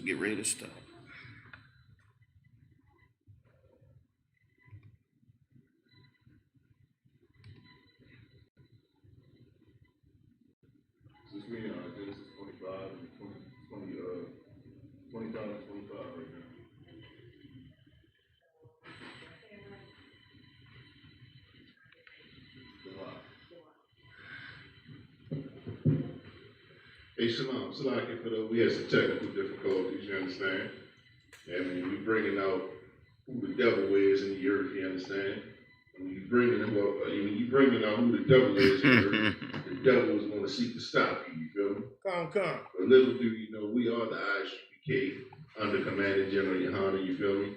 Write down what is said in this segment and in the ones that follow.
get ready to start. This is me, Genesis 25 and 25 and 25 right now. Hey, Shalom. Salaki for we had some technical difficulties, you understand? I mean, we bringing out who the devil is in the earth, you understand? When you bringing him up, when you bringing out who the devil is in the earth, the devil is going to seek to stop you, you feel me? Come. But little do you know, we are the Isupkbmore under Commander General Yohana, you feel me?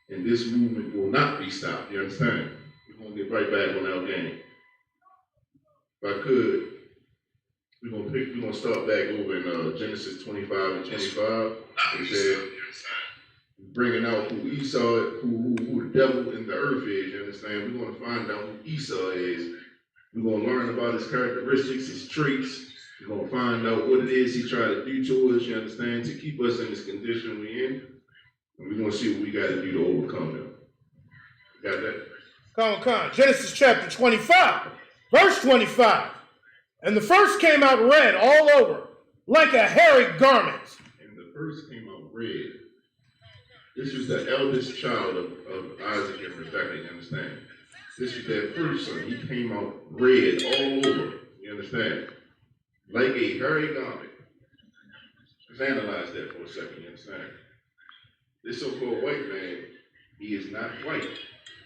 And this movement will not be stopped, you understand? We're going to get right back on our game. If I could, we're gonna start back over in Genesis 25 and 25. It said, bringing out who Esau, who the devil in the earth is, you understand? We're gonna find out who Esau is. We're gonna learn about his characteristics, his traits. We're gonna find out what it is he tried to do to us, you understand, to keep us in this condition we're in. And we're gonna see what we gotta do to overcome them. Got that? Come. Genesis chapter 25, verse 25. And the first came out red all over, like a hairy garment. And the first came out red. This was the eldest child of Isaac and Rebekah, you understand? This was their first son. He came out red all over, you understand? Like a hairy garment. Let's analyze that for a second, you understand? This so-called white man, he is not white.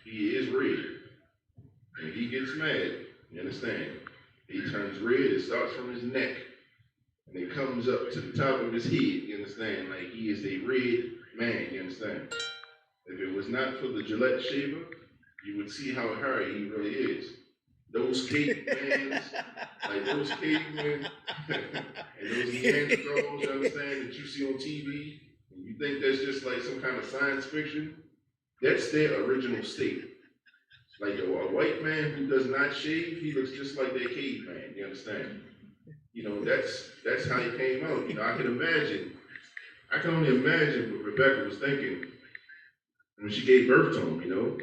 He is red. And he gets mad, you understand? He turns red, it starts from his neck, and it comes up to the top of his head, you understand? Like he is a red man, you understand? If it was not for the Gillette shaver, you would see how hairy he really is. Those cavemen, like those cavemen, and those Neanderthals, you understand, that you see on TV, and you think that's just like some kind of science fiction, that's their original state. Like a white man who does not shave, he looks just like that caveman, you understand? You know, that's how he came out. You know, I can only imagine what Rebecca was thinking when she gave birth to him, you know.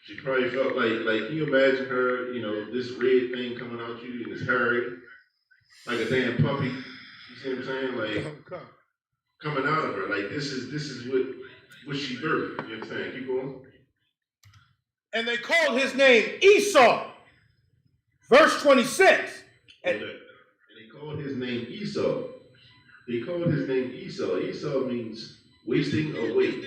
She probably felt like, can you imagine her, you know, this red thing coming out you and it's hairy, like a damn puppy, you see what I'm saying? Like, coming out of her, like this is what she birthed, you understand? Keep going. And they called his name Esau. Verse 26. And he called his name Esau. He called his name Esau. Esau means wasting away.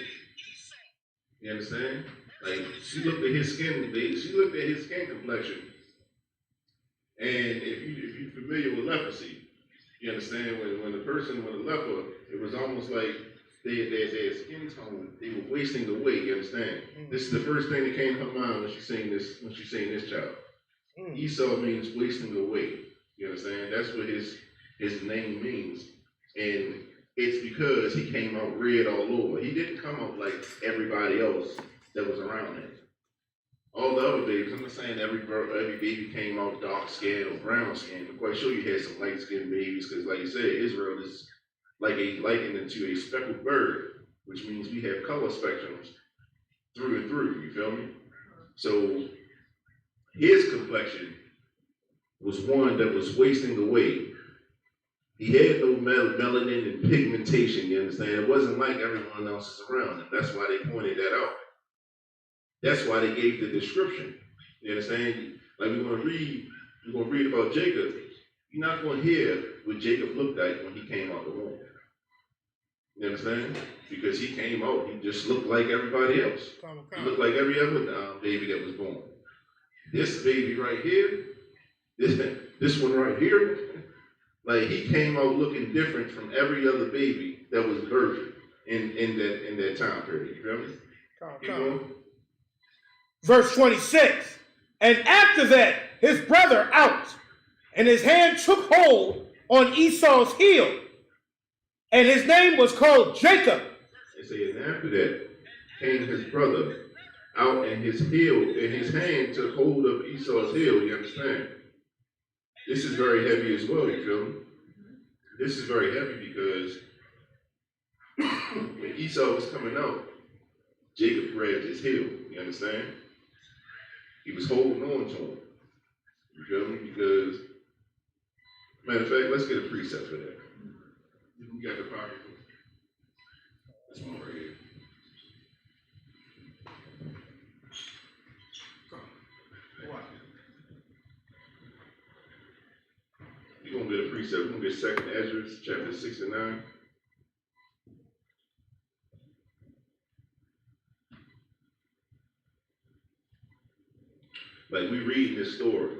You understand? Like she looked at his skin, she looked at his skin complexion. And if you're familiar with leprosy, you understand when a leper, it was almost like their skin tone, they were wasting away, you understand? This is the first thing that came to her mind when she seen this child. Esau means wasting away, you understand? That's what his name means. And it's because he came out red all over. He didn't come out like everybody else that was around him. All the other babies, I'm not saying every baby came out dark skinned or brown skinned. I'm quite sure you had some light skinned babies, because like you said, Israel is likened into a speckled bird, which means we have color spectrums through and through, you feel me? So his complexion was one that was wasting away. He had no melanin and pigmentation, you understand? It wasn't like everyone else's around him. That's why they pointed that out. That's why they gave the description, you understand? Like we're gonna read about Jacob. You're not gonna hear what Jacob looked like when he came out the womb. You understand? Because he came out, he just looked like everybody else. He looked like every other baby that was born. This baby right here, this one right here, like he came out looking different from every other baby that was birthed in that time period. You feel me? Verse 26. And after that, his brother out, and his hand took hold on Esau's heel, and his name was called Jacob. They say, and after that came his brother out, and his hand took hold of Esau's heel. You understand? This is very heavy as well. You feel me? this is very heavy because when Esau was coming out, Jacob grabbed his heel. You understand? He was holding on to him. You feel me? Because, matter of fact, let's get a precept for that. We got the pocket. This one right here. We're going to get a precept. We're going to get 2nd Ezra, chapter 6 and 9. Like, we read this story,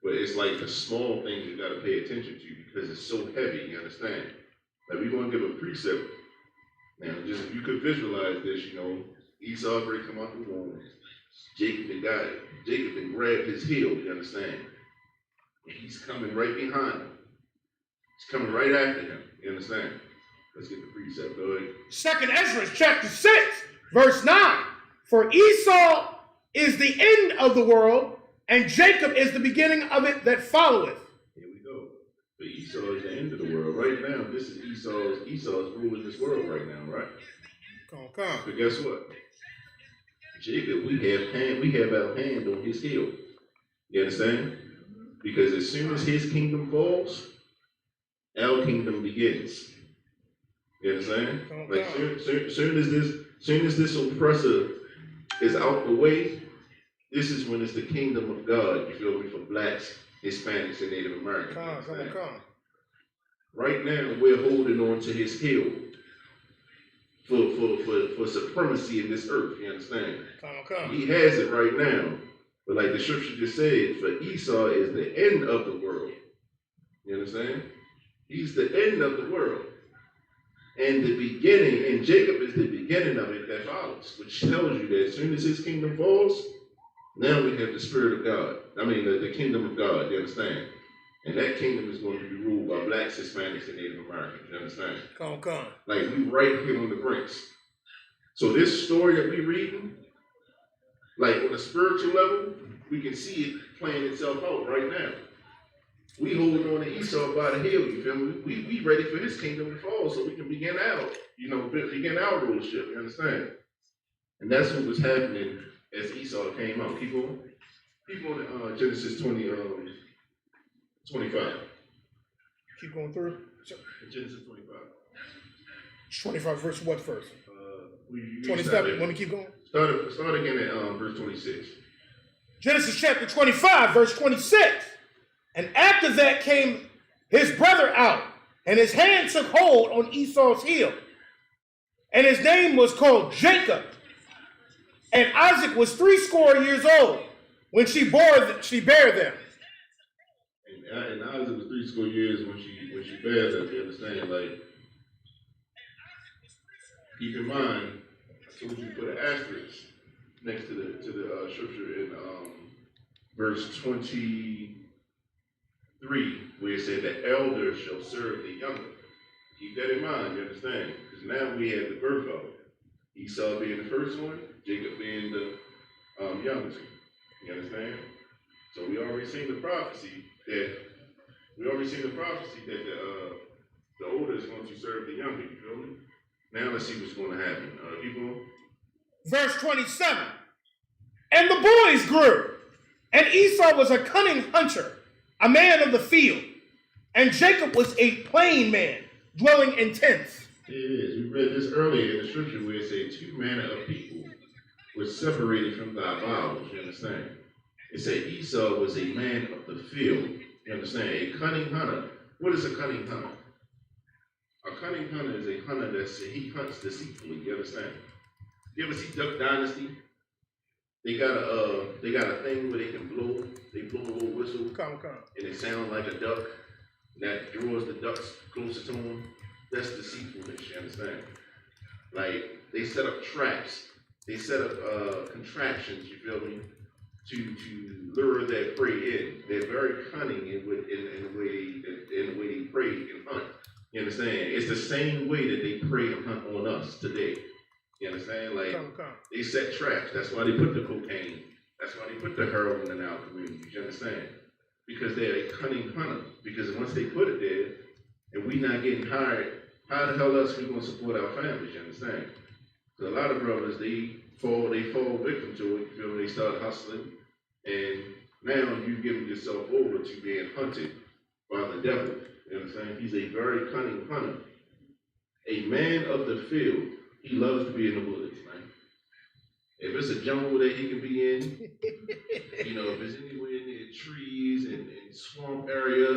but it's like the small things you got to pay attention to because it's so heavy, you understand? Like, we're going to give a precept. Now, just if you could visualize this, you know, Esau already come out the womb. Jacob then grabbed his heel, you understand? And he's coming right behind him. He's coming right after him, you understand? Let's get the precept, go ahead. 2nd Ezra chapter 6, verse 9. For Esau is the end of the world, and Jacob is the beginning of it that followeth. Here we go. But Esau is the end of the world. Right now, this is Esau's ruling this world right now, right? Come. But guess what? Jacob, we have our hand on his heel. You understand? Because as soon as his kingdom falls, our kingdom begins. You understand? Like soon as this oppressor is out the way, this is when it's the kingdom of God, you feel me, for blacks, Hispanics, and Native Americans. Come. Right now, we're holding on to his heel for supremacy in this earth, you understand? Come. He has it right now. But like the scripture just said, for Esau is the end of the world. You understand? He's the end of the world. And the beginning, and Jacob is the beginning of it that follows, which tells you that as soon as his kingdom falls, now we have the Spirit of God. I mean, the kingdom of God, you understand? And that kingdom is going to be ruled by blacks, Hispanics, and Native Americans, you understand? Come. Like, we right here on the brinks. So this story that we're reading, like on a spiritual level, we can see it playing itself out right now. We holding on to Esau by the heel, you feel me? We ready for his kingdom to fall so we can begin our rulership, you understand? And that's what was happening as Esau came out. Keep on Genesis 25. Keep going through. Genesis 25. 25 verse what first? 27. Want me to keep going? Start again at verse 26. Genesis chapter 25, verse 26. And after that came his brother out, and his hand took hold on Esau's heel. And his name was called Jacob. And Isaac was 80 years old when she bare them. And Isaac was 80 years when she bare them, you understand? Like, keep in mind, I told you to put an asterisk next to the scripture in verse 23, where it said the elder shall serve the younger. Keep that in mind, you understand? Because now we have the birth of it. Esau being the first one, Jacob being the youngest one. You understand? So we already seen the prophecy that the older is going to serve the younger. You feel me? Now let's see what's going to happen. Keep going. Verse 27. And the boys grew, and Esau was a cunning hunter, a man of the field, and Jacob was a plain man, dwelling in tents. It is. We read this earlier in the scripture where it said 2 manner of people were separated from thy bowels. You understand? It said Esau was a man of the field. You understand? A cunning hunter. What is a cunning hunter? A cunning hunter is a hunter he hunts deceitfully. You understand? You ever see Duck Dynasty? They got a thing where they can blow. They blow a little whistle. And it sounds like a duck. That draws the ducks closer to them. That's deceitfulness, you understand? Like, they set up traps. They set up contraptions, you feel me, to lure their prey in. They're very cunning in the way they prey and hunt. You understand? It's the same way that they prey and hunt on us today. You understand? Like, they set traps. That's why they put the cocaine. That's why they put the heroin in our communities. You understand? Because they're a cunning hunter. Because once they put it there, and we not getting hired, how the hell else we gonna support our families? You understand? So a lot of brothers they fall victim to it. You feel me? They start hustling, and now you giving yourself over to being hunted by the devil. You understand? He's a very cunning hunter, a man of the field. He loves to be in the woods, man. If it's a jungle that he can be in, if it's anywhere near trees and swamp area,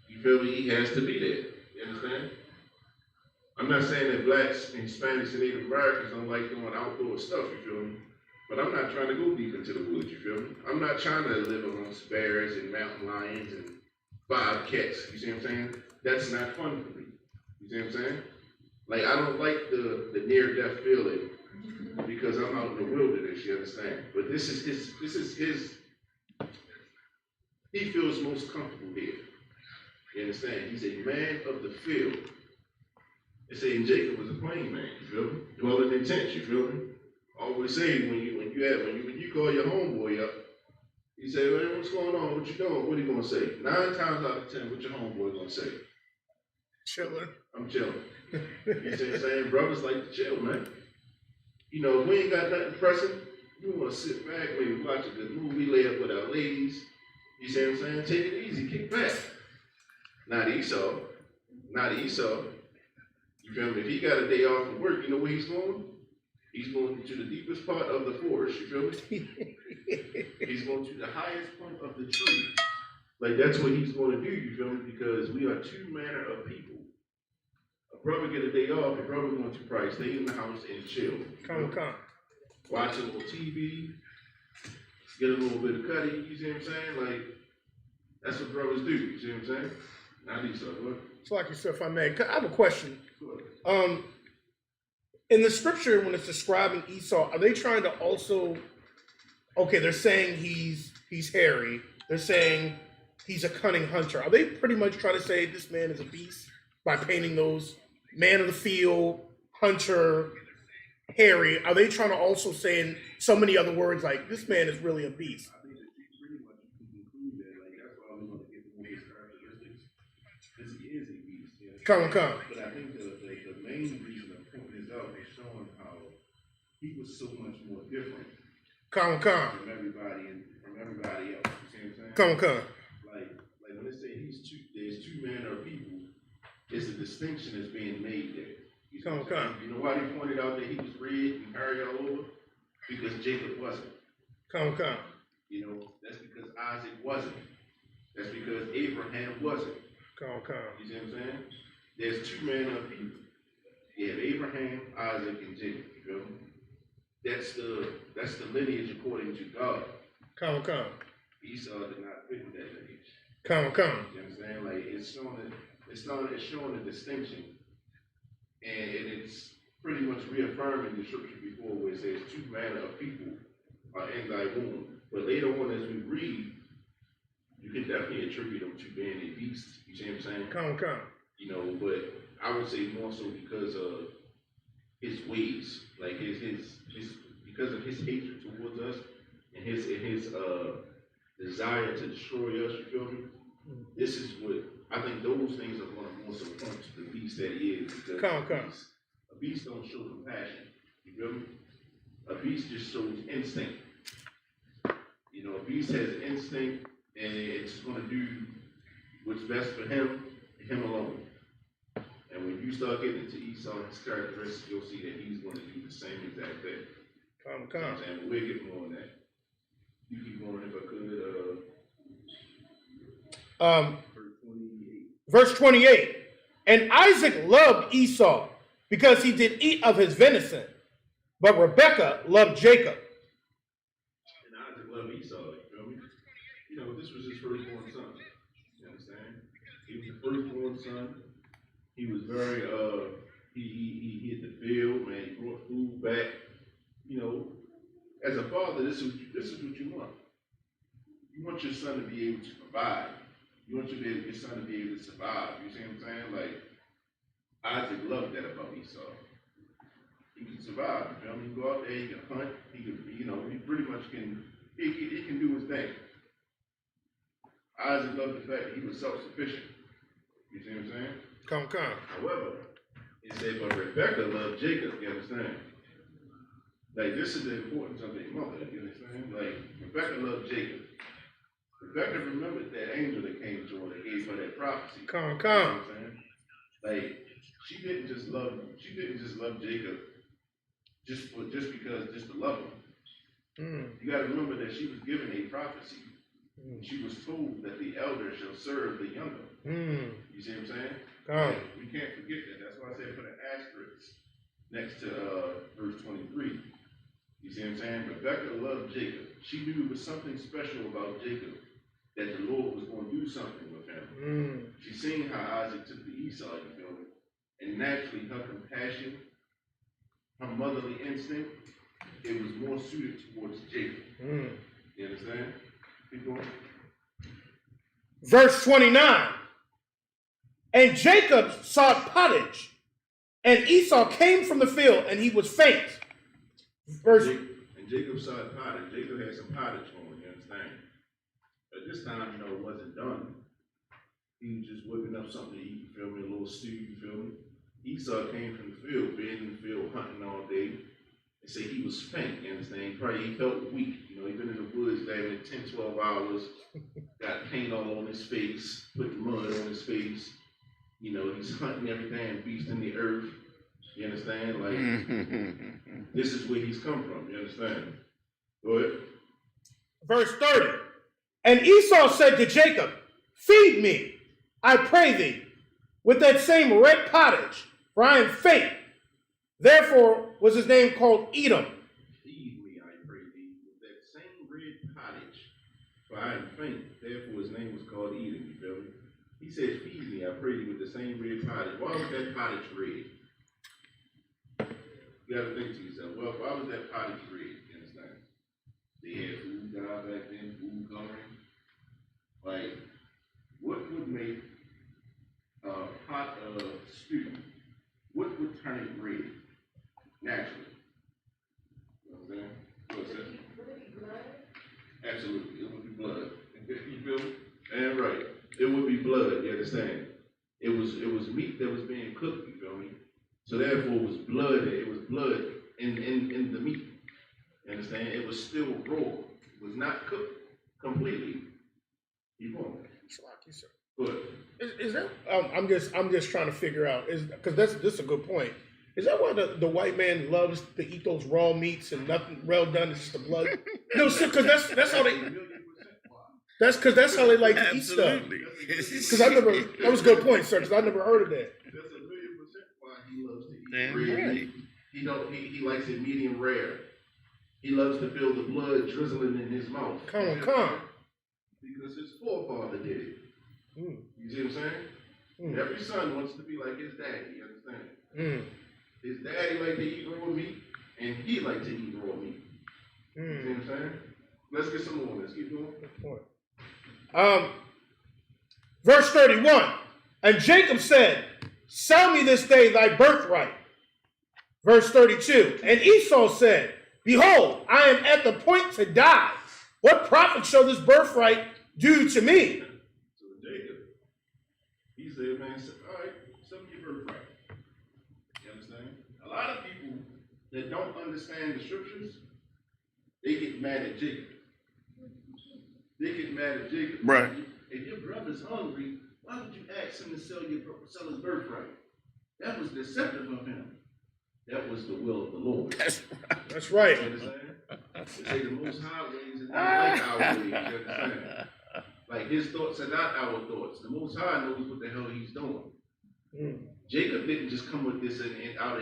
you feel me? He has to be there. You understand? I'm not saying that blacks and Hispanics and Native Americans don't like doing outdoor stuff, you feel me? But I'm not trying to go deep into the woods, you feel me? I'm not trying to live amongst bears and mountain lions and bobcats, you see what I'm saying? That's not fun for me. You see what I'm saying? Like, I don't like the near-death feeling because I'm out in the wilderness, you understand? But this is his, he feels most comfortable here. You understand? He's a man of the field. They say Jacob was a plain man, you feel me? Dwelling in tents, you feel me? Always say when you call your homeboy up, you say, "Man, what's going on? What you doing?" What are you gonna say? 9 times out of 10, what your homeboy gonna say? Chilling. I'm chilling. You see what I'm saying? Brothers like to chill, man. If we ain't got nothing pressing, we wanna sit back, maybe watch a good movie, lay up with our ladies. You see what I'm saying? Take it easy, kick back. Not Esau. Not Esau. You feel me? If he got a day off from work, you know where he's going? He's going to the deepest part of the forest, you feel me? He's going to the highest point of the tree. Like, that's what he's going to do, you feel me? Because we are two manner of people. A brother get a day off, a brother going to probably stay in the house and chill. Come. Watch a little TV, get a little bit of cutty, you see what I'm saying? Like, that's what brothers do, you see what I'm saying? Not Esau, what? It's like yourself, if I may. I have a question. In the scripture, when it's describing Esau, are they trying to also? Okay, they're saying he's hairy. They're saying he's a cunning hunter. Are they pretty much trying to say this man is a beast by painting those man of the field, hunter, hairy? Are they trying to also say in so many other words like this man is really a beast? I think that you pretty much conclude that. Like, that's why we want to get more of his characteristics. Because he is a beast. You know? Come. But I think the main reason of pointing this out is showing how he was so much more different. Come. From everybody else. You see what I'm saying? Come. Like when they say there's two manner of people, it's a distinction that's being made there. You Come. You know why they pointed out that he was red and hairy all over? Because Jacob wasn't. Come. That's because Isaac wasn't. That's because Abraham wasn't. Come. You see what I'm saying? There's two manner of people. You have Abraham, Isaac, and Jacob. You feel me? That's the lineage according to God. Come. Esau did not fit in that lineage. Come. You understand? Like it's showing a distinction, and it's pretty much reaffirming the scripture before where it says two manner of people are in thy womb. But later on, as we read, you can definitely attribute them to being a beast. You see what I'm saying? Come. But I would say more so because of his ways, like his because of his hatred towards us and his desire to destroy us. You feel me? This is what I think. Those things are going to more so point to the beast that he is. Because a beast don't show compassion. You feel me? A beast just shows instinct. A beast has instinct, and it's going to do what's best for him alone. And when you start getting into Esau and his characteristics, you'll see that he's going to do the same exact thing. Come. But we'll get more on that. You keep going if I could. Verse 28. And Isaac loved Esau because he did eat of his venison, but Rebekah loved Jacob. And Isaac loved Esau, you feel me? This was his firstborn son. You understand? He was the firstborn son. He was very he hit the field, man. He brought food back. As a father, this is what you want. You want your son to be able to provide. You want your son to be able to survive. You see what I'm saying? Like Isaac loved that about Esau. He can survive. You feel me? He can go out there. He can hunt. He can, he pretty much can. He can do his thing. Isaac loved the fact that he was self-sufficient. You see what I'm saying? Come. However, it said, but Rebecca loved Jacob, you understand? Like, this is the importance of their mother, you understand? Like, Rebecca loved Jacob. Rebecca remembered that angel that came to her that gave her that prophecy. Come. You know what I'm saying? Like, she didn't just love Jacob just to love him. You gotta remember that she was given a prophecy. She was told that the elder shall serve the younger. You see what I'm saying? Like, we can't forget that. That's why I said put an asterisk next to verse 23. You see what I'm saying? Rebecca loved Jacob. She knew there was something special about Jacob, that the Lord was going to do something with him. She seen how Isaac took to Esau, you feel me? And naturally, her compassion, her motherly instinct, it was more suited towards Jacob. You understand? Keep going. Verse 29. And Jacob sought pottage, and Esau came from the field, and he was faint. And Jacob sought pottage. Jacob had some pottage going, you understand? At this time, it wasn't done. He was just whipping up something to eat, you feel me? A little stew, you feel me? Esau came from the field, been in the field hunting all day. They say he was faint, you understand? He felt weak. He been in the woods damn 10, 12 hours, got paint all on his face, put mud on his face. He's hunting every damn beast in the earth. You understand? Like, this is where he's come from, you understand? Go ahead. Verse 30. And Esau said to Jacob, feed me, I pray thee, with that same red pottage, for I am faint. Therefore was his name called Edom. Feed me, I pray thee, with that same red pottage, for I am faint. Therefore his name was called Edom, you feel me? He said, feed me, I pray thee, with the same red pottage. Why was that pottage red? You gotta think to yourself, well, why was that pottage red? You understand? They had food down back then, food coloring. Like, what would make a pot of stew, what would turn it red? Naturally. You know what I'm saying? What's that? Would it be blood? Absolutely, it would be blood. You feel me? And right. It would be blood, you understand? It was meat that was being cooked, you feel me? So therefore it was blood in the meat. You understand? It was still raw. It was not cooked completely. Keep on. Good. Is that I'm just trying to figure out, because this is a good point. Is that why the white man loves to eat those raw meats and nothing well done is just the blood? No, because that's how they. That's how they like to eat stuff. Because that was a good point, sir. Because I never heard of that. That's 1,000,000% why he loves to eat red meat. He likes it medium rare. He loves to feel the blood drizzling in his mouth. Come. Because his forefather did it. You see what I'm saying? Every son wants to be like his daddy. You understand? His daddy liked to eat raw meat, and he liked to eat raw meat. You see what I'm saying? Let's get some more. Let's keep going. Verse 31. And Jacob said, sell me this day thy birthright. Verse 32. And Esau said, behold, I am at the point to die. What profit shall this birthright do to me? So Jacob, he said, man, all right, sell me your birthright. You understand? A lot of people that don't understand the scriptures, they get mad at Jacob. Right. If your brother's hungry, why would you ask him to sell his birthright? That was deceptive of him. That was the will of the Lord. That's right. You understand? They say the most high ways are not like our ways. You understand? Like his thoughts are not our thoughts. The most high knows what the hell he's doing. Jacob didn't just come with this and out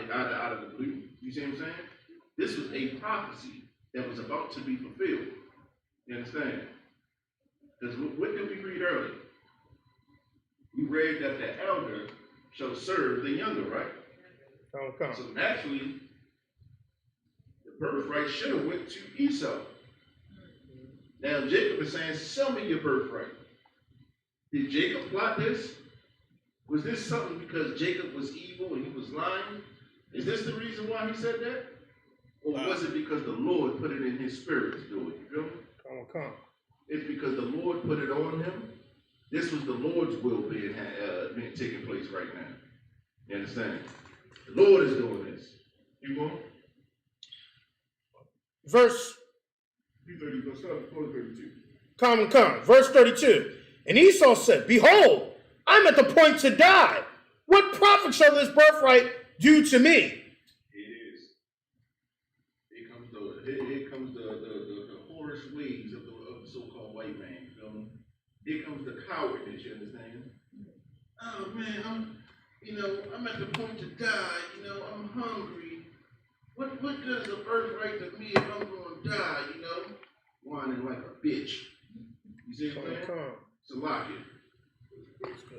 of the blue. You see what I'm saying? This was a prophecy that was about to be fulfilled. You understand? Because what did we read earlier? We read that the elder shall serve the younger, right? So naturally, the birthright should have went to Esau. Now Jacob is saying, sell me your birthright. Did Jacob plot this? Was this something because Jacob was evil and he was lying? Is this the reason why he said that? Or was it because the Lord put it in his spirit to do it? You feel me? Come. It's because the Lord put it on him, This was the Lord's will being taking place right now. You understand? The Lord is doing this. You want? Verse 30, go start at 32. Come. Verse 32. And Esau said, Behold, I'm at the point to die. What profit shall this birthright do to me? It is. Here comes the whorish ways of the so-called white man. You feel me? Here comes the cowardness. You understand? Oh man, I'm at the point to die. I'm hungry. What good is a birthright to me if I'm going to die? Whining like a bitch. You see what I'm saying? Salakia.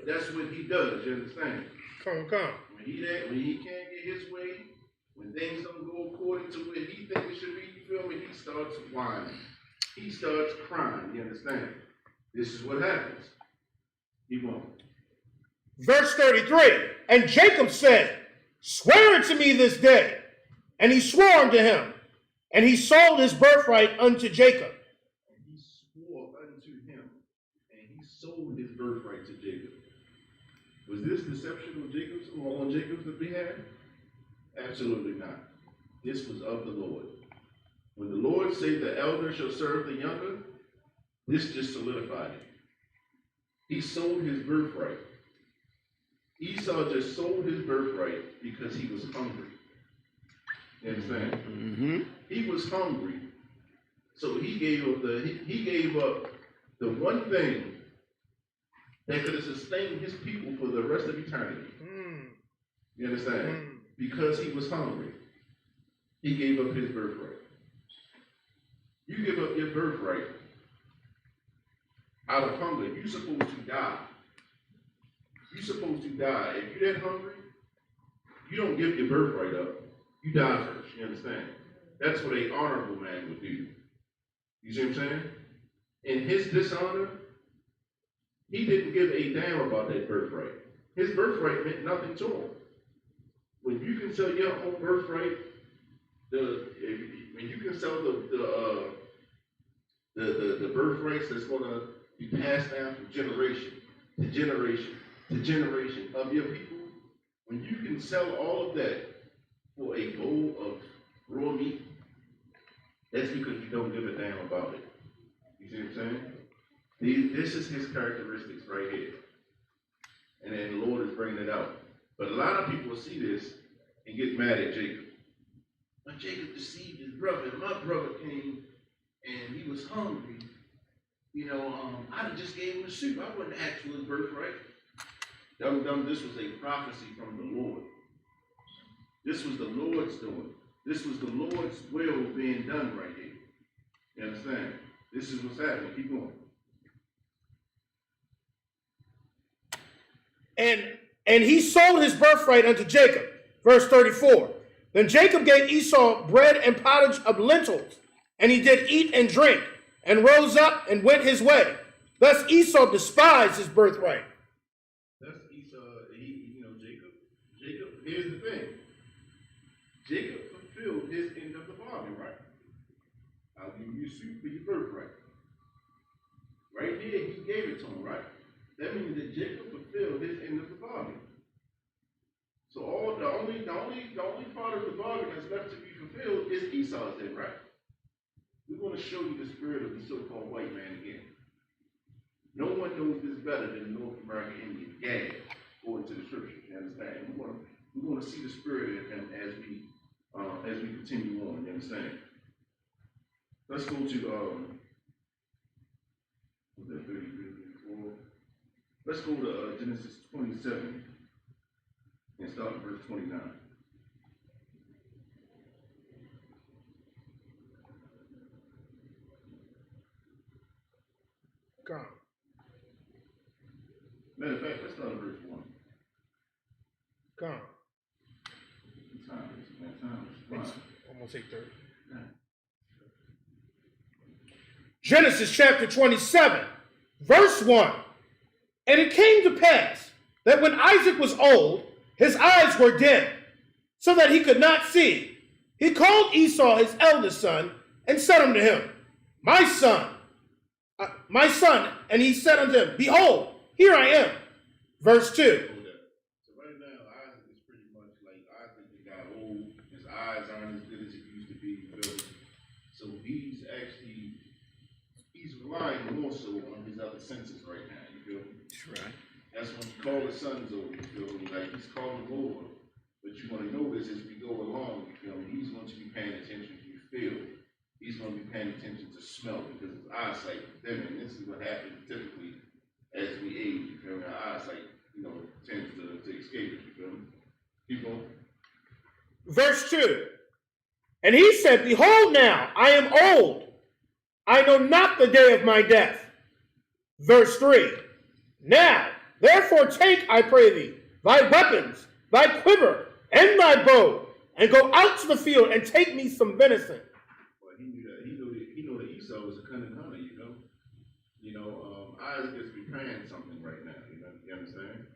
That's what he does. You understand? Come. When he can't get his way, when things don't go according to what he thinks it should be, you feel me? He starts whining. He starts crying. You understand? This is what happens. Keep on. Verse 33. And Jacob said, Swear it to me this day. And he swore unto him. And he sold his birthright unto Jacob. And he swore unto him. And he sold his birthright to Jacob. Was this deception on Jacob's behalf? Absolutely not. This was of the Lord. When the Lord said the elder shall serve the younger, this just solidified it. He sold his birthright. Esau just sold his birthright because he was hungry. You understand? Mm-hmm. He was hungry, so he gave up the one thing that could have sustained his people for the rest of eternity. You understand? Because he was hungry, he gave up his birthright. You give up your birthright out of hunger, you're supposed to die. You're supposed to die. If you're that hungry, you don't give your birthright up. You die first. You understand? That's what an honorable man would do. You see what I'm saying? In his dishonor, he didn't give a damn about that birthright. His birthright meant nothing to him. When you can sell your own birthright, when you can sell the birthrights that's going to be passed down from generation to generation to generation of your people, when you can sell all of that for a bowl of raw meat, that's because you don't give a damn about it. You see what I'm saying? This is his characteristics right here. And then the Lord is bringing it out. But a lot of people see this and get mad at Jacob. But Jacob deceived his brother. My brother came and he was hungry. I'd have just gave him a soup. I wouldn't ask for his birthright. This was a prophecy from the Lord. This was the Lord's doing. This was the Lord's will being done right here. You understand? This is what's happening. Keep going. And he sold his birthright unto Jacob. Verse 34. Then Jacob gave Esau bread and pottage of lentils, and he did eat and drink, and rose up and went his way. Thus Esau despised his birthright. That's Esau, Jacob, here's the thing. Jacob fulfilled his end of the bargain, right? I'll give you a suit for your birthright. Right here, he gave it to him, right? That means that Jacob fulfilled his end of the bargain. So the only part of the bargain that's left to be fulfilled is Esau's end, right? We're going to show you the spirit of the so-called white man again. No one knows this better than the North American Indian, Gad, according to the scriptures. You understand? We're going to see the spirit in him as we continue on. You understand? Let's go to 34. Let's go to Genesis 27 and start at verse 29. Come. Matter of fact, let's start at verse 1. Come. Time is flying. Almost 8:30. Genesis chapter 27, verse 1. And it came to pass that when Isaac was old, his eyes were dim, so that he could not see. He called Esau his eldest son, and said unto him, my son, and he said unto him, Behold, Here I am. Verse 2. So right now, Isaac is pretty much like Isaac got old. His eyes aren't as good as it used to be. You feel me? So he's relying more so on his other senses right now. You feel me? That's right. That's when he called his sons over. You feel me? Like he's calling them over. But you want to notice as we go along, you feel me? He's going to be paying attention to feel. He's going to be paying attention to smell because his eyesight is dim. And this is what happens typically as we age. You feel me? Our eyesight, tends to escape. You feel me? Keep going. Verse 2. And he said, Behold now, I am old. I know not the day of my death. Verse 3. Now, therefore take, I pray thee, thy weapons, thy quiver, and thy bow, and go out to the field and take me some venison. Well, he knew that. He knew that Esau was a cunning hunter, Isaac is preparing something right now, you understand?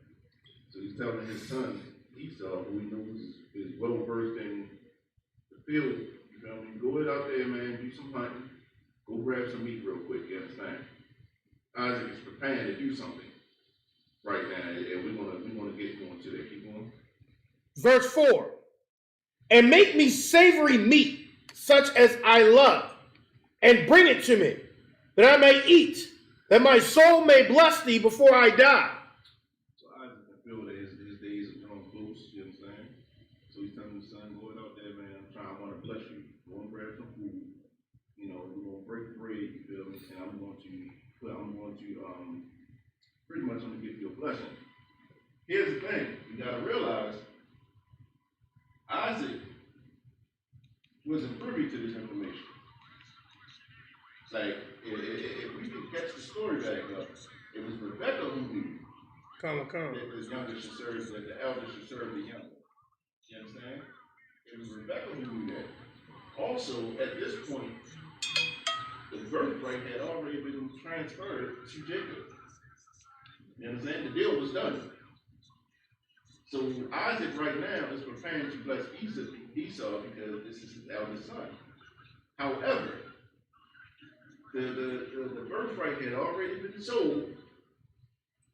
So he's telling his son, Esau, who he knows is well versed in the field, you feel me? Go out there, man, do some hunting. Go grab some meat real quick, you understand? Isaac is preparing to do something right now, and we want to get going to that. Keep going. Verse 4. And make me savory meat, such as I love, and bring it to me, that I may eat, that my soul may bless thee before I die. So Isaac can feel that his days are drawing close, you understand? So he's telling his son, go out there, man, I want to bless you. Go and grab some food. We're going to break bread, you feel me? And I'm going to pretty much I'm going to give you a blessing. Here's the thing, you got to realize, Isaac wasn't privy to this information. Like, if we could catch the story back up, it was Rebecca who knew that the younger should serve, that the elder should serve the younger. You understand? It was Rebecca who knew that. Also, at this point, the birthright had already been transferred to Jacob. You understand? The deal was done. So Isaac right now is preparing to bless Esau because this is his eldest son. However, the birthright had already been sold.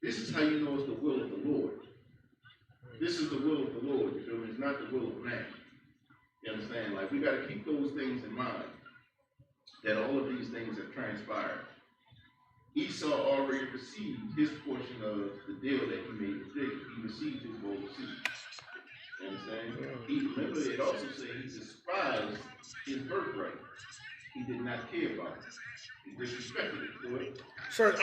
This is how you know it's the will of the Lord. This is the will of the Lord. You feel me? It's not the will of man. You understand? Like, we got to keep those things in mind. That all of these things have transpired. Esau already received his portion of the deal that he made with Jacob. He received his roll of seed. You understand? Remember, it also said he despised his birthright. He did not care about it. He disrespected it. Go ahead. Sir,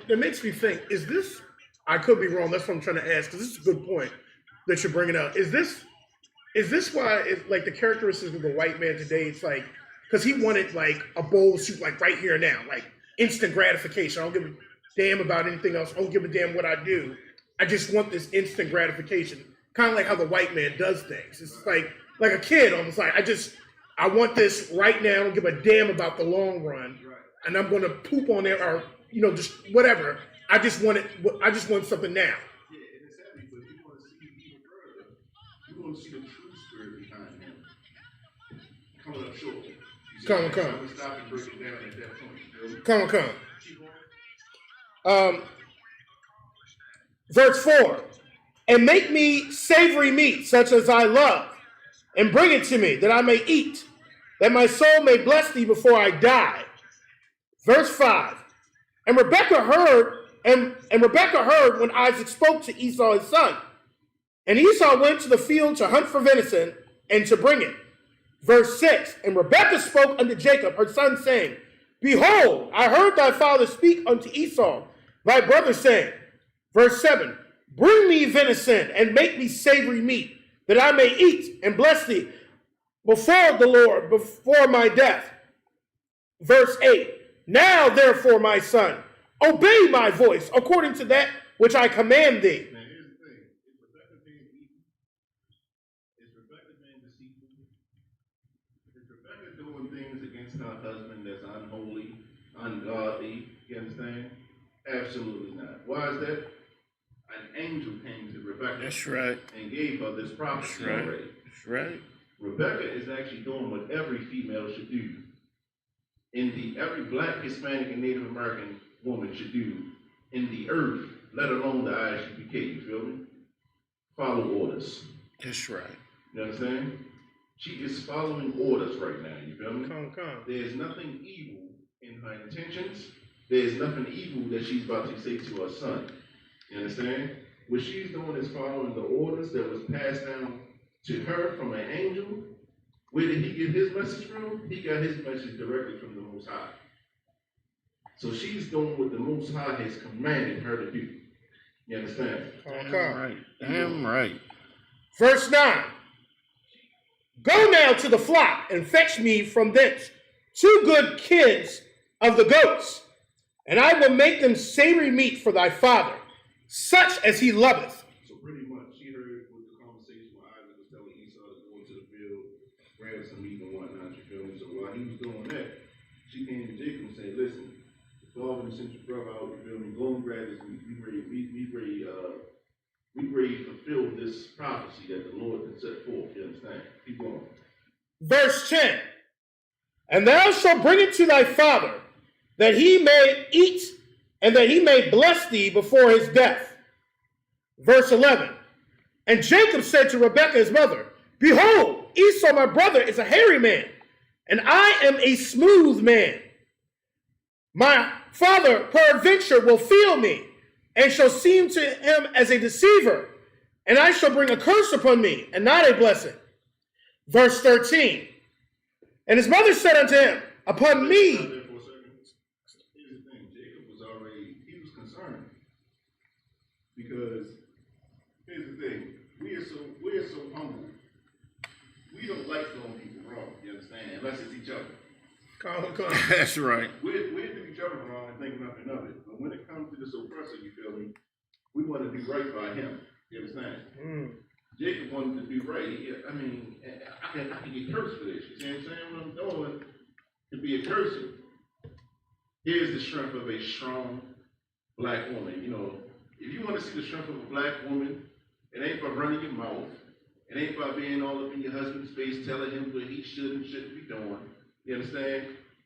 it makes me think, is this, I could be wrong, that's what I'm trying to ask, because this is a good point that you're bringing up. Is this why, like, the characteristics of the white man today, it's like, because he wanted, like, a bowl of soup, like, right here and now, like, instant gratification. I don't give a damn about anything else. I don't give a damn what I do. I just want this instant gratification. Kind of like how the white man does things. It's like a kid almost, like, I want this right now. I don't give a damn about the long run. And I'm going to poop on it or, just whatever. I just want something now. Yeah, and it's heavy, but you want to see even further. You want to see the true spirit behind him. Coming up short. Come. I'm going to stop and break it down at that point. Come. Verse 4. And make me savory meat, such as I love, and bring it to me, that I may eat, that my soul may bless thee before I die. Verse 5. And Rebekah heard when Isaac spoke to Esau his son. And Esau went to the field to hunt for venison and to bring it. Verse 6. And Rebekah spoke unto Jacob, her son, saying, Behold, I heard thy father speak unto Esau, thy brother, saying, verse 7, Bring me venison and make me savory meat, that I may eat and bless thee before the Lord, before my death. Verse 8, Now therefore, my son, obey my voice according to that which I command thee. Now here's the thing. Is Rebecca being evil? Is Rebecca being deceitful? Is Rebecca doing things against her husband that's unholy, ungodly? You understand? Absolutely not. Why is that? An angel came to Rebecca. That's right. And gave her this prophecy already. That's right. Rebecca is actually doing what every female should do. Every black, Hispanic, and Native American woman should do in the earth let alone the ISUPK, you feel me? Follow orders. That's right. You understand? She is following orders right now, you feel me? Come. There's nothing evil in her intentions. There's nothing evil that she's about to say to her son. You understand? What she's doing is following the orders that was passed down to her from an angel. Where did he get his message from? He got his message directly from the Most High. So she's doing what the Most High has commanded her to do. You understand? Damn right. Verse 9. Go now to the flock and fetch me from thence 2 good kids of the goats, and I will make them savory meat for thy father, such as he loveth. So pretty much, she heard what the conversation where Isaac was telling Esau to go into the field, grab some meat and whatnot, you feel me? So while he was doing that, she came to Jacob and said, listen, the father sent your brother out, you feel me? Go and grab this meat. We ready to fulfill this prophecy that the Lord has set forth. You understand? Keep going. Verse 10. And thou shalt bring it to thy father, that he may eat, and that he may bless thee before his death. Verse 11. And Jacob said to Rebekah his mother, behold, Esau my brother is a hairy man, and I am a smooth man. My father peradventure will feel me, and shall seem to him as a deceiver, and I shall bring a curse upon me, and not a blessing. Verse 13. And his mother said unto him, upon me. Here's the thing, Jacob was already, he was concerned. Because here's the thing, we are so humble. We don't like throwing people wrong, you understand? Unless it's each other. Come. That's right. We do each other wrong and think nothing of it. But when it comes to this oppressor, you feel me? We want to do right by him. You understand? Jacob wanted to do right. I can get cursed for this. You see what I'm saying? What I'm doing to be a cursor. Here's the strength of a strong black woman. You know, if you want to see the strength of a black woman, it ain't by running your mouth. It ain't by being all up in your husband's face, telling him what he should and shouldn't be doing. You understand?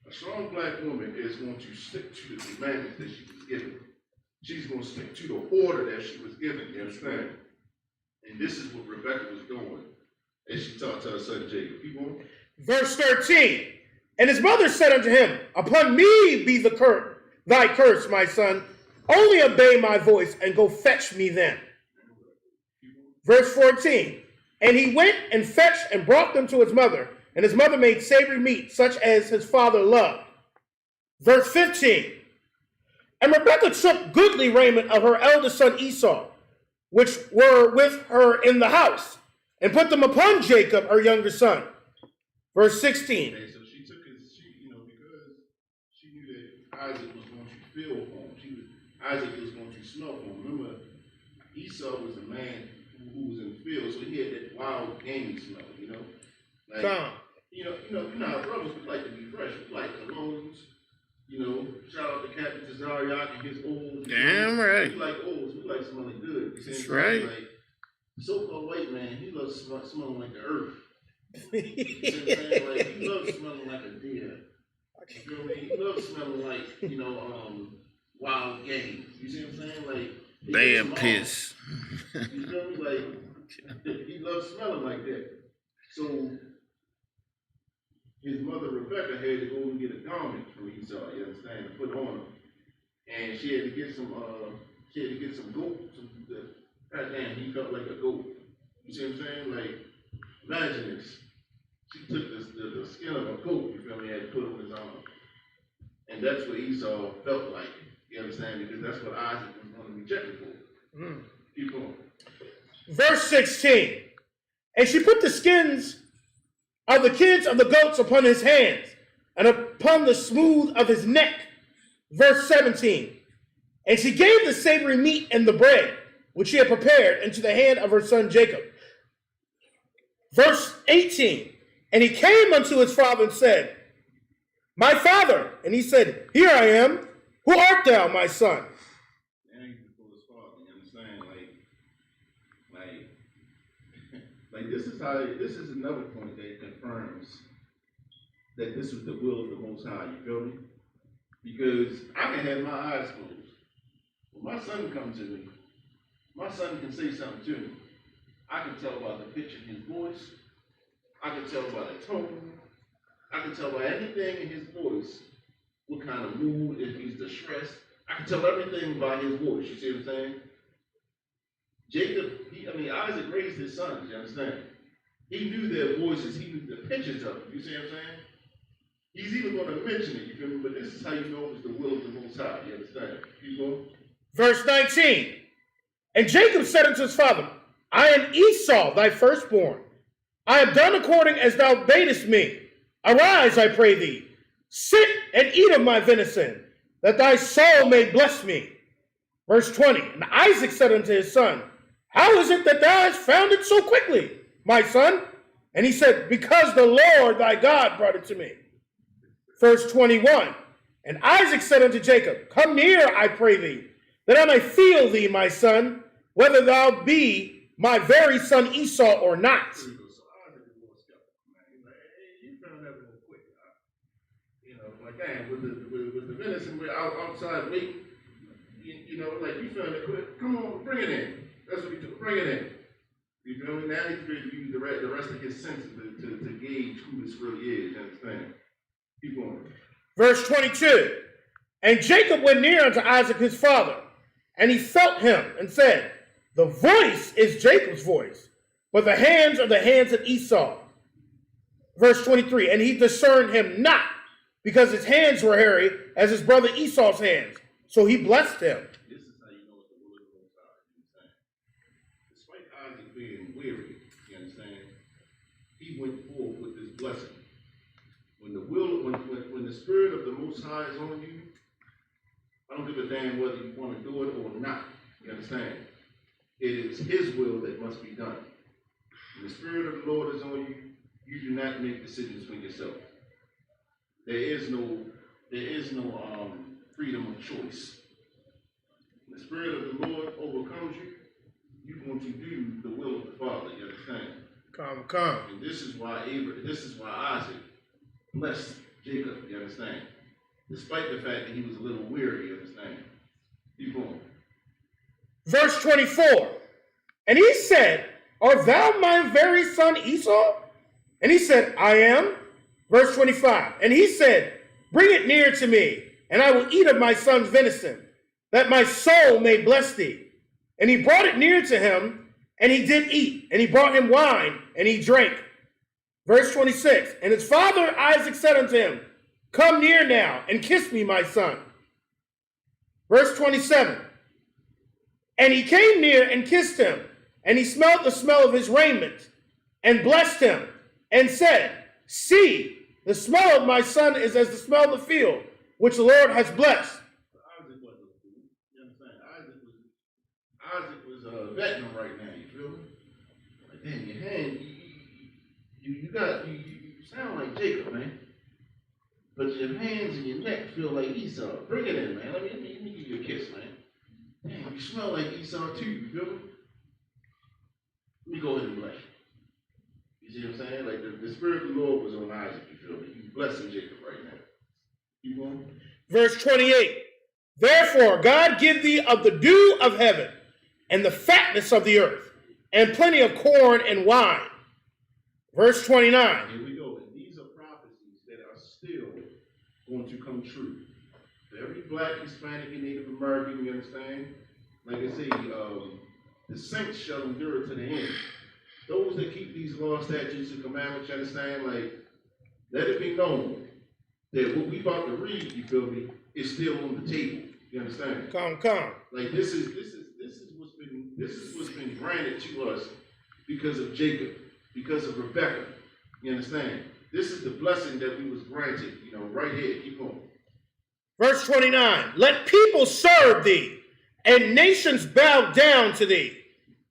A strong black woman is going to stick to the commandments that she was given. She's going to stick to the order that she was given. You understand? And this is what Rebekah was doing as she talked to her son Jacob. Keep on. Verse 13. And his mother said unto him, upon me be thy curse, my son. Only obey my voice and go fetch me then. Verse 14. And he went and fetched and brought them to his mother. And his mother made savory meat, such as his father loved. Verse 15. And Rebekah took goodly raiment of her eldest son Esau, which were with her in the house, and put them upon Jacob, her younger son. Verse 16. Okay, so she took because she knew that Isaac was going to feel for him. Isaac was going to smell for him. Remember, Esau was a man who was in the field, so he had that wild game smell, you know? Like, you know how brothers would like to be fresh. We like colognes, you know. Shout out to Captain Tazariak and his old. Damn right. We like oils. We like smelling good. You see That's what I'm saying? right. Like, so-called white man, he loves smelling like the earth. You see what I'm saying? Like, he loves smelling like a deer. You feel me? He loves smelling like, wild game. You see what I'm saying? Like, Bad piss. You feel me? Like, he loves smelling like that. So, his mother Rebekah had to go and get a garment from Esau, you understand, to put on him. And she had to get some goat, goddamn, he felt like a goat. You see what I'm saying? Like, imagine this. She took the skin of a goat, you feel me, and had to put it on his arm. And that's what Esau felt like, you understand, because that's what Isaac was going to be checking for. Keep going. Verse 16. And she put the skins of the kids of the goats upon his hands, and upon the smooth of his neck. Verse 17. And she gave the savory meat and the bread, which she had prepared, into the hand of her son Jacob. Verse 18. And he came unto his father and said, my father. And he said, here I am. Who art thou, my son? And before his father, you understand? Like this is another point that confirms that this was the will of the Most High, you feel me? Because I can have my eyes closed. But my son comes to me, my son can say something to me. I can tell by the pitch in his voice. I can tell by the tone. I can tell by anything in his voice what kind of mood, if he's distressed. I can tell everything by his voice. You see what I'm saying? Jacob, Isaac raised his sons, you understand? He knew their voices, he knew the pitches of them. You see what I'm saying? He's even going to mention it, you feel me? But this is how you know it's the will of the Most High, you understand? Keep going. Verse 19. And Jacob said unto his father, I am Esau, thy firstborn. I have done according as thou badest me. Arise, I pray thee. Sit and eat of my venison, that thy soul may bless me. Verse 20. And Isaac said unto his son, how is it that thou hast found it so quickly, my son? And he said, because the Lord thy God brought it to me. Verse 21. And Isaac said unto Jacob, come near, I pray thee, that I may feel thee, my son, whether thou be my very son Esau or not. So Isaac is more skeptical, man. He's like, hey, you found that real quick, huh? You know, like, damn, with the venison, we're outside waiting. You know, like, you found it quick. Come on, bring it in. That's what we do. Bring it in. You feel me? Now he's ready to use the rest of his senses to gauge who this really is. You understand? Keep going. Verse 22. And Jacob went near unto Isaac his father, and he felt him, and said, the voice is Jacob's voice, but the hands are the hands of Esau. Verse 23. And he discerned him not, because his hands were hairy as his brother Esau's hands. So he blessed him. This is how you know it's the will of the Most High. You understand? Despite Isaac being weary, you understand, he went forth with this blessing. When the spirit of the Most High is on you, I don't give a damn whether you want to do it or not. You understand? It is his will that must be done. When the spirit of the Lord is on you, you do not make decisions for yourself. There is no freedom of choice. When the spirit of the Lord overcomes you, you're going to do the will of the Father. You understand? Come. And this is why Isaac blessed Jacob. You understand? Despite the fact that he was a little weary. You understand? Keep going. Verse 24. And he said, art thou my very son Esau? And he said, I am. Verse 25. And he said, bring it near to me, and I will eat of my son's venison, that my soul may bless thee. And he brought it near to him, and he did eat. And he brought him wine, and he drank. Verse 26. And his father Isaac said unto him, come near now, and kiss me, my son. Verse 27. And he came near and kissed him, and he smelled the smell of his raiment, and blessed him, and said, see, the smell of my son is as the smell of the field, which the Lord has blessed. Isaac wasn't a fool. You understand? Isaac was vetting him right now. You feel me? Like, damn, your hand, you sound like Jacob, man. But your hands and your neck feel like Esau. Bring it in, man. Let me give you a kiss, man. Damn, you smell like Esau too. You feel me? Let me go ahead and bless you. You see what I'm saying? Like the spirit of the Lord was on Isaac. You feel me? He's blessing Jacob right now. Keep going. Verse 28. Therefore, God give thee of the dew of heaven, and the fatness of the earth, and plenty of corn and wine. Verse 29. Here we go. And these are prophecies that are still going to come true. For every black, Hispanic, and Native American, you understand? Like I say, the saints shall endure to the end. Those that keep these laws, statutes, and commandments, you understand? Like, let it be known that what we about to read, you feel me, is still on the table. You understand? Come. Like this is what's been granted to us because of Jacob, because of Rebecca. You understand? This is the blessing that we was granted, you know, right here. Keep on. Verse 29. Let people serve thee, and nations bow down to thee.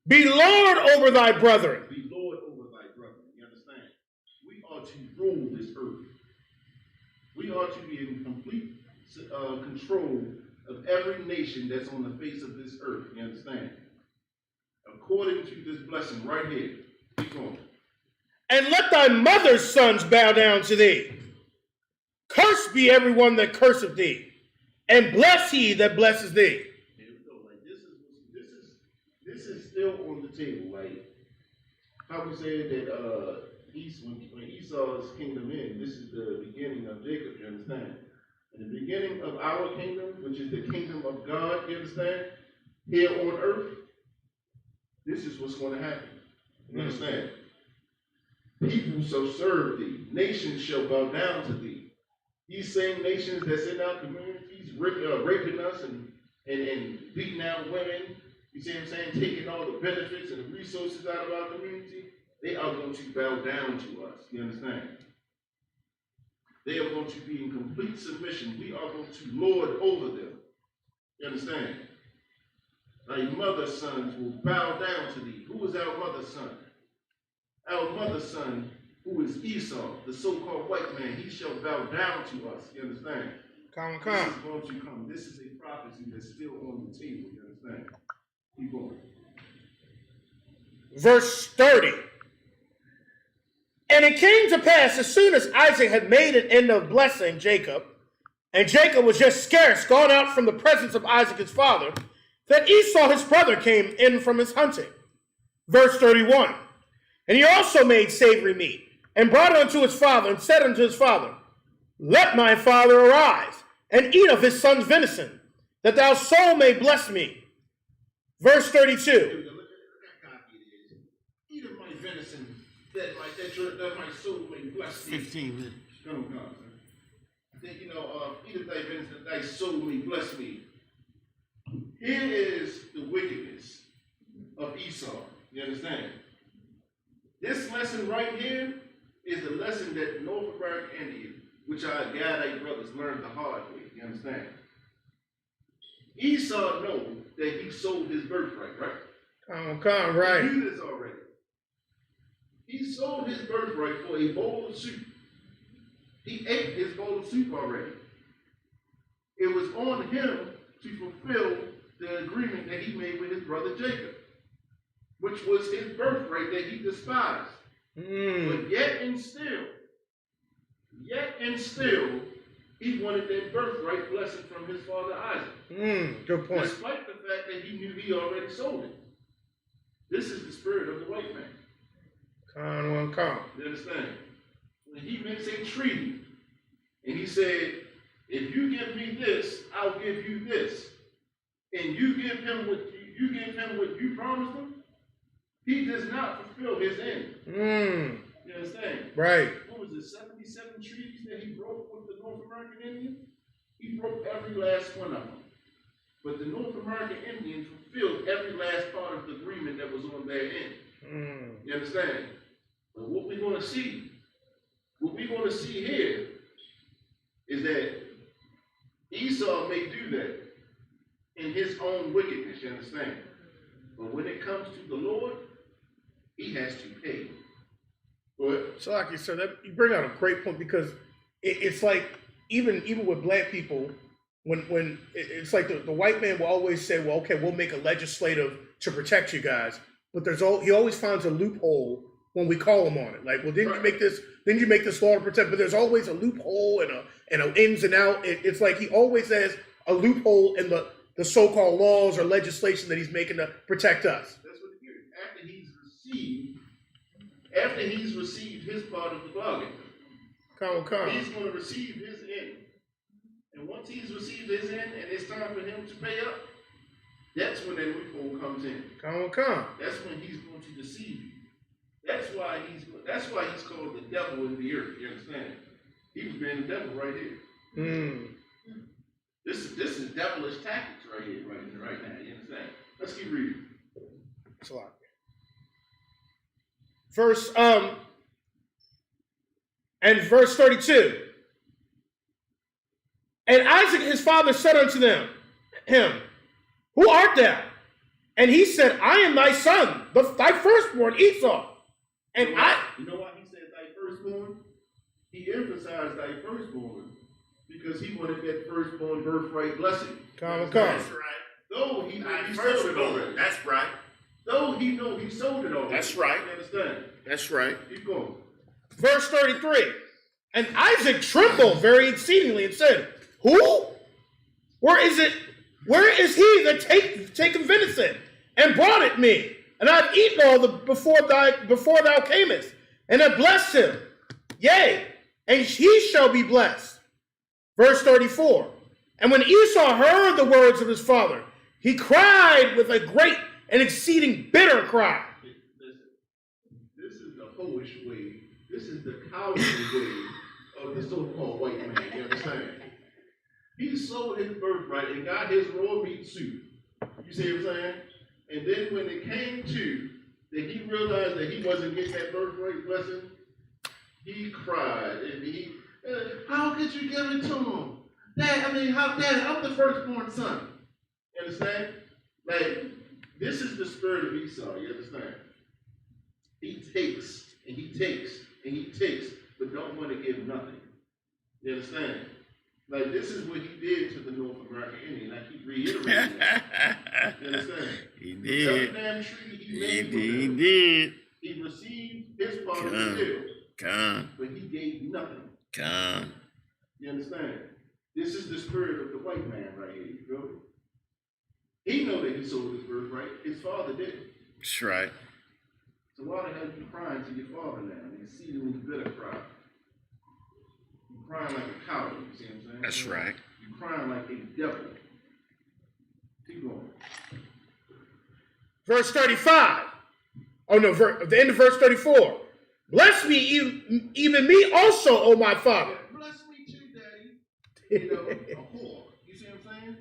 Be Lord over thy brethren. Be Lord over thy brethren. You understand? We are to rule this earth. We are to be in complete control of every nation that's on the face of this earth. You understand? According to this blessing right here. Keep going. And let thy mother's sons bow down to thee. Cursed be everyone that curseth thee, and bless he that blesses thee. Here we go. the table. Like how we said that when Esau's kingdom ended, this is the beginning of Jacob, you understand? And the beginning of our kingdom, which is the kingdom of God, you understand? Here on earth, this is what's going to happen. You understand? People shall serve thee. Nations shall bow down to thee. These same nations that's in our communities, raping us and beating out women, you see what I'm saying? Taking all the benefits and the resources out of our community, they are going to bow down to us. You understand? They are going to be in complete submission. We are going to lord over them. You understand? Thy mother's sons will bow down to thee. Who is our mother's son? Our mother's son, who is Esau, the so-called white man, he shall bow down to us. You understand? Come. This is going to come. This is a prophecy that's still on the table. You understand? Keep going. Verse 30. And it came to pass, as soon as Isaac had made an end of blessing Jacob, and Jacob was just scarce gone out from the presence of Isaac his father, that Esau his brother came in from his hunting. Verse 31. And he also made savory meat, and brought it unto his father, and said unto his father, Let my father arise, and eat of his son's venison, that thy soul may bless me. Verse 32. Eat of my venison, that my soul may bless me. 15 minutes. Come on, son. I think, eat of thy venison, that thy soul may bless me. Here is the wickedness of Esau. You understand? This lesson right here is the lesson that North American Indian, which our Gadite brothers learned the hard way. You understand? Esau knows that he sold his birthright, right? Come, right. He knew this already. He sold his birthright for a bowl of soup. He ate his bowl of soup already. It was on him to fulfill the agreement that he made with his brother Jacob, which was his birthright that he despised. But yet and still, he wanted that birthright blessing from his father Isaac. Good point. Despite the fact that he knew he already sold it. This is the spirit of the white man. Come. You understand? When he makes a treaty, and he said, if you give me this, I'll give you this. And you give him what you promised him, he does not fulfill his end. You understand? Right. What was it, 77 treaties that he broke with the North American Indians? He broke every last one of them. But the North American Indians fulfilled every last part of the agreement that was on their end. You understand? But what we're going to see here is that Esau may do that in his own wickedness, you understand? But when it comes to the Lord, he has to pay. But So like you said, you bring out a great point, because it's like even with black people, when it's like the white man will always say, well, okay, we'll make a legislative to protect you guys, but he always finds a loophole when we call him on it. Like, well, didn't you make this law to protect? But there's always a loophole and a ins and out. It's like he always has a loophole in the so-called laws or legislation that he's making to protect us. that's what he did. After he's received his part of the bargain, he's going to receive his end. And once he's received his end and it's time for him to pay up, that's when that loophole comes in. That's when he's going to deceive you. That's why he's called the devil in the earth. You understand? He was being the devil right here. This is devilish tactics right here, right now. You understand? Let's keep reading. It's a lot. Verse 32. And Isaac his father said unto him, Who art thou? And he said, I am thy son, thy firstborn Esau. And you know why he said thy firstborn? He emphasized thy firstborn because he wanted that firstborn birthright blessing. That's right. Though he knew he sold it already. That's right. Though he know he sold it already. That's right. You understand? That's right. Keep going. Verse 33. And Isaac trembled very exceedingly and said, Who? Where is he that taken venison and brought it me? and I've eaten all the before thou camest, and have blessed him. Yea, and he shall be blessed. Verse 34. And when Esau heard the words of his father, he cried with a great and exceeding bitter cry. Listen, this is the hoish way. This is the cowardly way of the so-called white man. You understand? He sold his birthright and got his raw meat suit. You see what I'm saying? And then when it came to that he realized that he wasn't getting that birthright blessing, he cried and he, how could you give it to him? Dad, I'm the firstborn son. You understand? Like, this is the spirit of Esau, you understand? He takes, and he takes, and he takes, but don't want to give nothing. You understand? Like, this is what he did to the North American Indian. I keep reiterating that. You understand? He did. Every damn treaty He did. He received his part of the deal. Come. But he gave nothing. Come. You understand? This is the spirit of the white man right here. You feel me? He know that he sold his birthright. His father did. That's right. So why the hell are you crying to your father now? You see him in bitter cry. You're crying like a coward. You see what I'm saying? That's right. You're crying like a devil. Keep going. Verse 35. Oh no, the end of verse 34. Bless me, even me also, O my father. Bless me too, Daddy. You know, a whore. You see what I'm saying?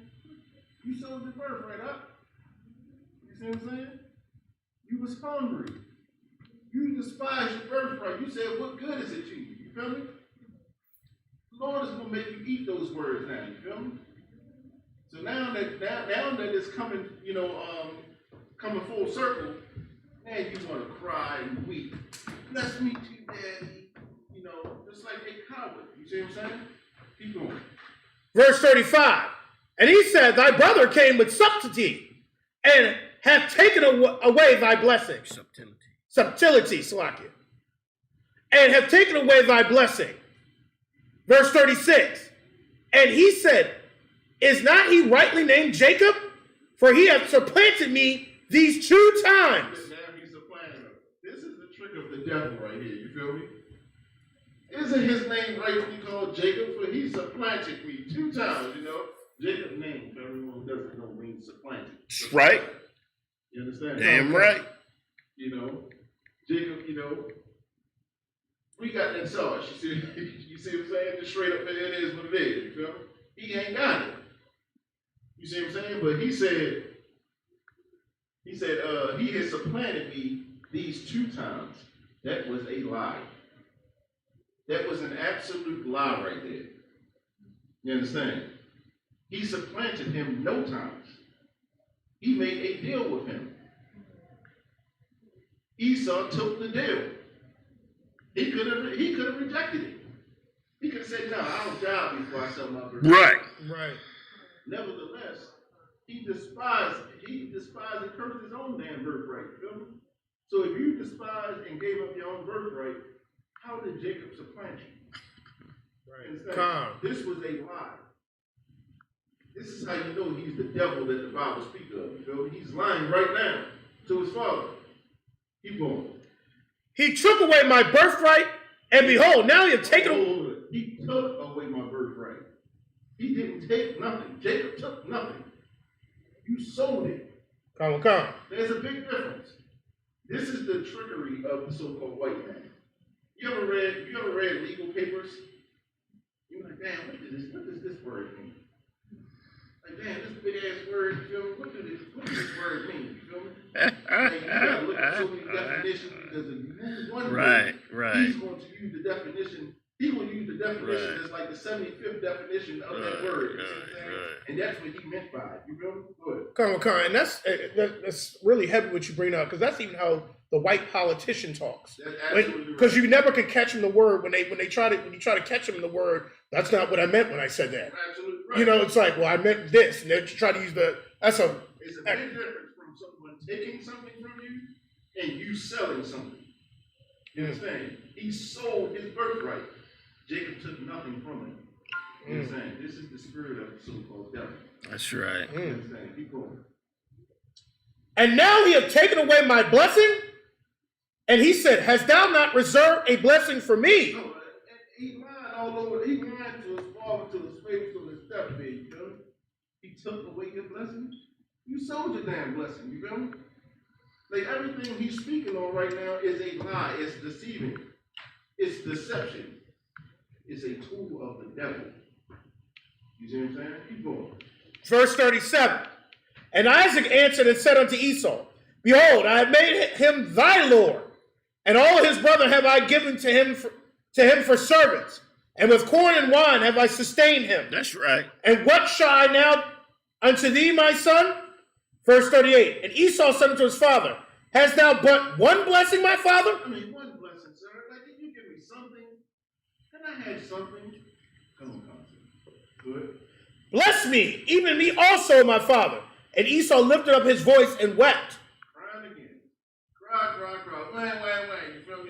You sold your birthright up. You see what I'm saying? You was hungry. You despised your birthright. You said, what good is it to you? You feel me? The Lord is going to make you eat those words now. You feel me? So now that it's coming, coming full circle, now you want to cry and weep. Bless me too, Daddy. Just like a coward. You see what I'm saying? Keep going. Verse 35. And he said, thy brother came with subtlety, and hath taken away thy blessing. Subtlety, Salakia. And hath taken away thy blessing. Verse 36. And he said, is not he rightly named Jacob? For he hath supplanted me these 2 times. This is the trick of the devil right here. You feel me? Isn't his name rightly called Jacob? For he supplanted me 2 times, Jacob's name, for everyone who doesn't know, means supplanted. Right. You understand? Damn right. Jacob, we got that sauce. You see what I'm saying? Just straight up, it is what it is. You feel me? He ain't got it. You see what I'm saying? But he said, he has supplanted me these 2 times. That was a lie. That was an absolute lie right there. You understand? He supplanted him no times. He made a deal with him. Esau took the deal. He could have rejected it. He could have said, no, I'll die before I sell my birthright. Right. Nevertheless, he despised and cursed his own damn birthright. You feel me? So if you despised and gave up your own birthright, how did Jacob supplant you? Right. Calm. This was a lie. This is how you know he's the devil that the Bible speaks of. You feel me? He's lying right now to his father. Keep going. He took away my birthright, and behold, now he has taken away. He took away my birthright. He didn't take nothing. Jacob took nothing. You sold it. Come. There's a big difference. This is the trickery of the so-called white man. You ever read legal papers? You're like, damn, what does this word mean? Like, damn, this big ass word, you feel me? What does this word mean? You feel me? And you gotta look at so many definitions because if you use one word, he's going to use the definition. He's going to use the definition that's like the 75th definition of that word. You see what I'm saying? And that's what he meant by it. You feel me? Go ahead. Come. And that's really heavy what you bring up, because that's even how the white politician talks. Because you never can catch him the word when you try to catch him in the word. That's not what I meant when I said that. Absolutely right. It's like, well, I meant this, and they try to use It's a big difference from someone taking something from you and you selling something. You understand? He sold his birthright. Jacob took nothing from him. You understand? This is the spirit of the so-called devil. That's right. You understand? Keep going. And now he hath taken away my blessing. And he said, hast thou not reserved a blessing for me? No, he lied all over. He lied to his father, to his face, to his stepdad. You feel me? He took away your blessing. You sold your damn blessing. You feel me? Like everything he's speaking on right now is a lie. It's deceiving. It's deception. It's a tool of the devil. You see what I'm saying? Keep going. Verse 37. And Isaac answered and said unto Esau, behold, I have made him thy Lord, and all his brother have I given to him for servants, and with corn and wine have I sustained him. That's right. And what shall I now unto thee, my son? Verse 38. And Esau said unto his father, hast thou but one blessing, my father? I mean, one blessing, sir. Like, did you give me something? Can I have something? Come on, Constance. Good. Bless me, even me also, my father. And Esau lifted up his voice and wept. Crying again. Cry, cry, cry. Whang. You feel me?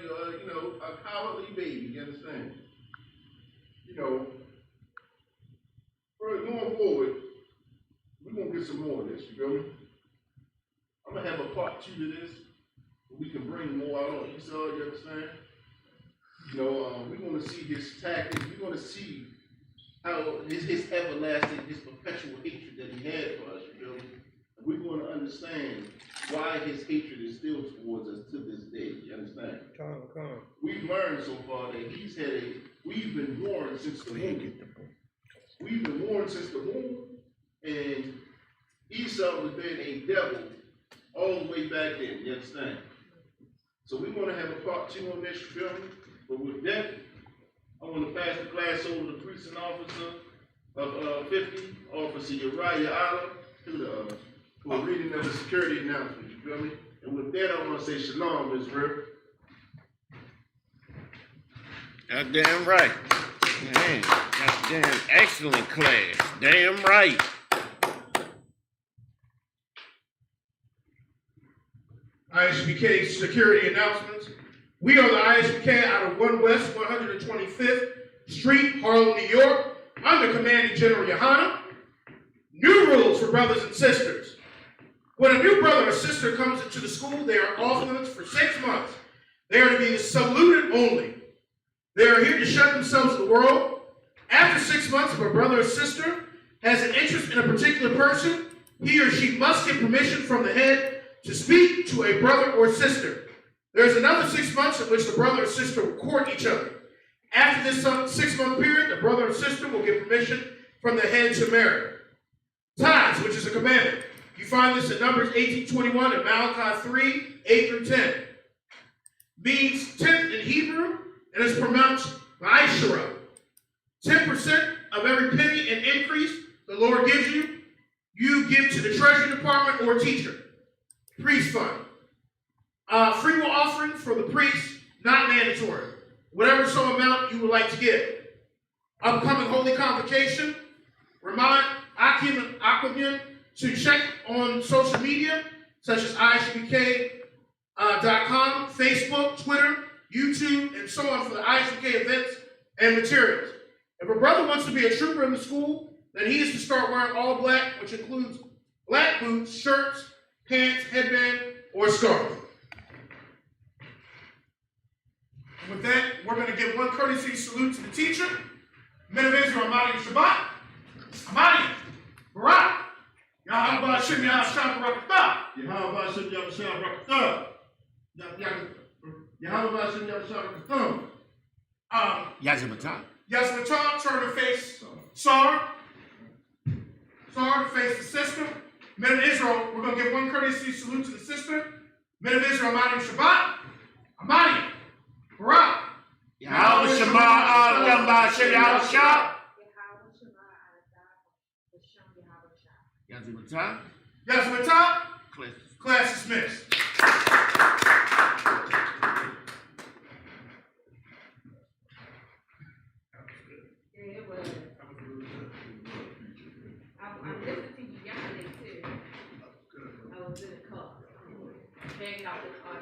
A cowardly baby. You understand? Going forward, we're going to get some more of this. You feel me? I'm going to have a part 2 to this. We can bring more out on Esau. You understand? We're going to see his tactics. We're going to see how his everlasting, his perpetual hatred that he had for us. You feel me? And we're going to understand why his hatred is still towards us to this day. You understand? Come. We've learned so far that we've been warned since the womb. We've been warned since the womb, and Esau was being a devil all the way back then. You understand? So we're going to have a part 2 on this, you feel me? But with that, I want to pass the class over to the precinct officer of 50, Officer Uriah Allen, for a reading of the security announcement, you feel me? And with that, I want to say shalom, Israel. Goddamn right. Man, goddamn excellent class. Damn right. ISBK security announcements. We are the ISBK out of 1 West 125th Street, Harlem, New York, under Commanding General Yohana. New rules for brothers and sisters. When a new brother or sister comes into the school, they are off limits for 6 months. They are to be saluted only. They are here to shut themselves to the world. After 6 months, if a brother or sister has an interest in a particular person, he or she must get permission from the head to speak to a brother or sister. There is another 6 months in which the brother or sister will court each other. After this 6-month period, the brother or sister will get permission from the head to marry. Tithes, which is a commandment. You find this in Numbers 18:21 and Malachi 3:8-10. Means tenth in Hebrew, and is pronounced Vaishara. 10% of every penny in increase the Lord gives you, you give to the Treasury Department or teacher. Priest fund. Free will offering for the priest, not mandatory. Whatever some amount you would like to give. Upcoming Holy Convocation. Remind Akim and Aquaman to check on social media, such as ISBK.com, Facebook, Twitter, YouTube, and so on for the ISBK events and materials. If a brother wants to be a trooper in the school, then he is to start wearing all black, which includes black boots, shirts, pants, headband, or scarf. And with that, we're going to give one courtesy salute to the teacher. Men of Israel, Amadi Shabbat. Amadi, Barak. Yahweh Hashem Yahshua Barakatah. Yahweh Hashem Yahshua Barakatah. Yahweh Hashem Yahshua Barakatah. Yazmatah, turn to face Sar. Sar to face the sister. Men of Israel, we're going to give one courtesy salute to the sister. Men of Israel, Amadi Shabbat. Amadi, Barak. Yahweh Shema Adam B'Ashem Yahushua. Yazmatah. Class dismissed. Yeah, it was. I listened to you yesterday too. I was in the car. Banging out the car.